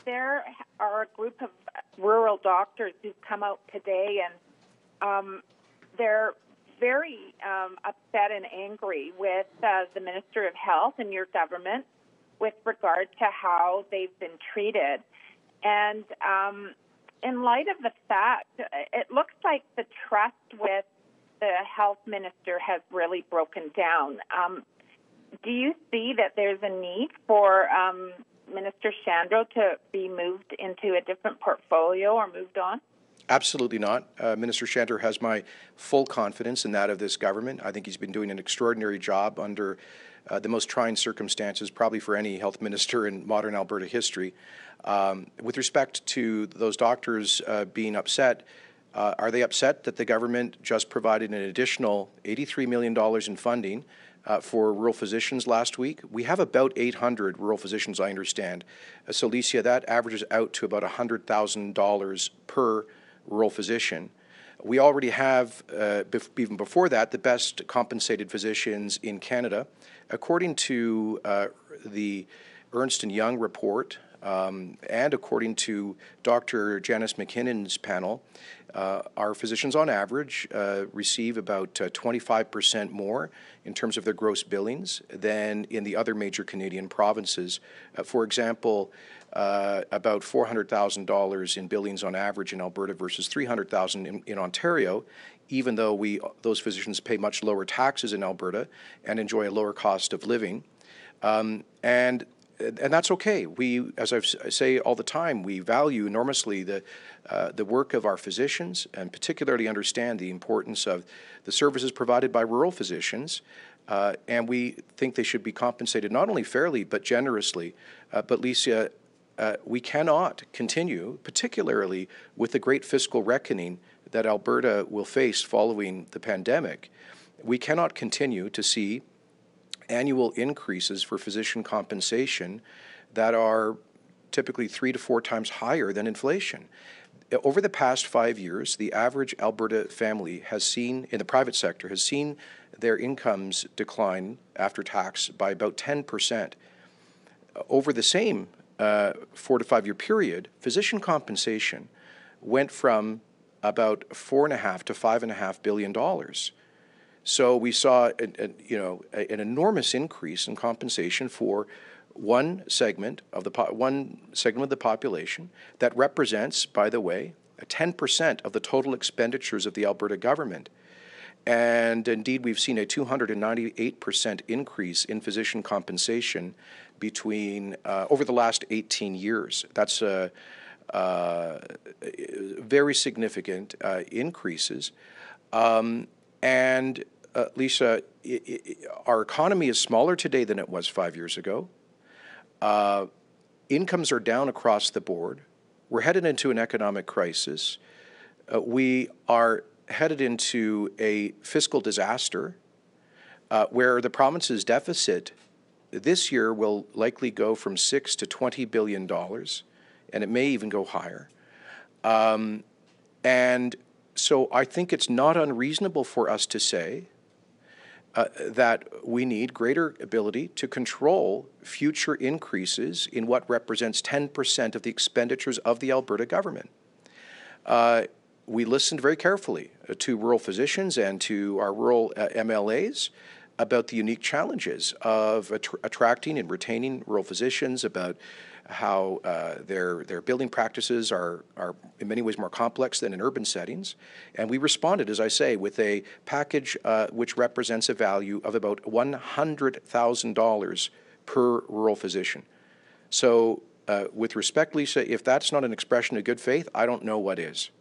there are a group of rural doctors who've come out today, and they're very upset and angry with the Minister of Health and your government with regard to how they've been treated. And in light of the fact, it looks like the trust with the health minister has really broken down. Do you see that there's a need for Minister Shandro to be moved into a different portfolio or moved on? Absolutely not. Minister Shandro has my full confidence in that of this government. I think he's been doing an extraordinary job under the most trying circumstances probably for any health minister in modern Alberta history. With respect to those doctors being upset, are they upset that the government just provided an additional $83 million in funding for rural physicians last week? We have about 800 rural physicians, I understand. So, Alicia, that averages out to about $100,000 per rural physician. We already have, even before that, the best compensated physicians in Canada. According to the Ernst & Young report, and according to Dr. Janice McKinnon's panel, our physicians on average receive about 25% more in terms of their gross billings than in the other major Canadian provinces. For example, about $400,000 in billings on average in Alberta versus $300,000 in Ontario, even though those physicians pay much lower taxes in Alberta and enjoy a lower cost of living. And that's okay. We, as I say all the time, we value enormously the work of our physicians, and particularly understand the importance of the services provided by rural physicians. And we think they should be compensated not only fairly but generously. But Lisa, we cannot continue, particularly with the great fiscal reckoning that Alberta will face following the pandemic. We cannot continue to see annual increases for physician compensation that are typically 3 to 4 times higher than inflation. Over the past 5 years, the average Alberta family has seen, in the private sector, has seen their incomes decline after tax by about 10%. Over the same 4 to 5 year period, physician compensation went from about $4.5 to $5.5 billion. So we saw an enormous increase in compensation for one segment of the population that represents, by the way, 10% of the total expenditures of the Alberta government. And indeed, we've seen a 298% increase in physician compensation between over the last 18 years. That's very significant increases. And Lisa, our economy is smaller today than it was 5 years ago. Incomes are down across the board. We're headed into an economic crisis. We are headed into a fiscal disaster where the province's deficit this year will likely go from $6 to $20 billion, and it may even go higher. And so I think it's not unreasonable for us to say that we need greater ability to control future increases in what represents 10% of the expenditures of the Alberta government. We listened very carefully to rural physicians and to our rural MLAs about the unique challenges of attracting and retaining rural physicians, about how their billing practices are in many ways more complex than in urban settings. And we responded, as I say, with a package which represents a value of about $100,000 per rural physician. So with respect, Lisa, if that's not an expression of good faith, I don't know what is.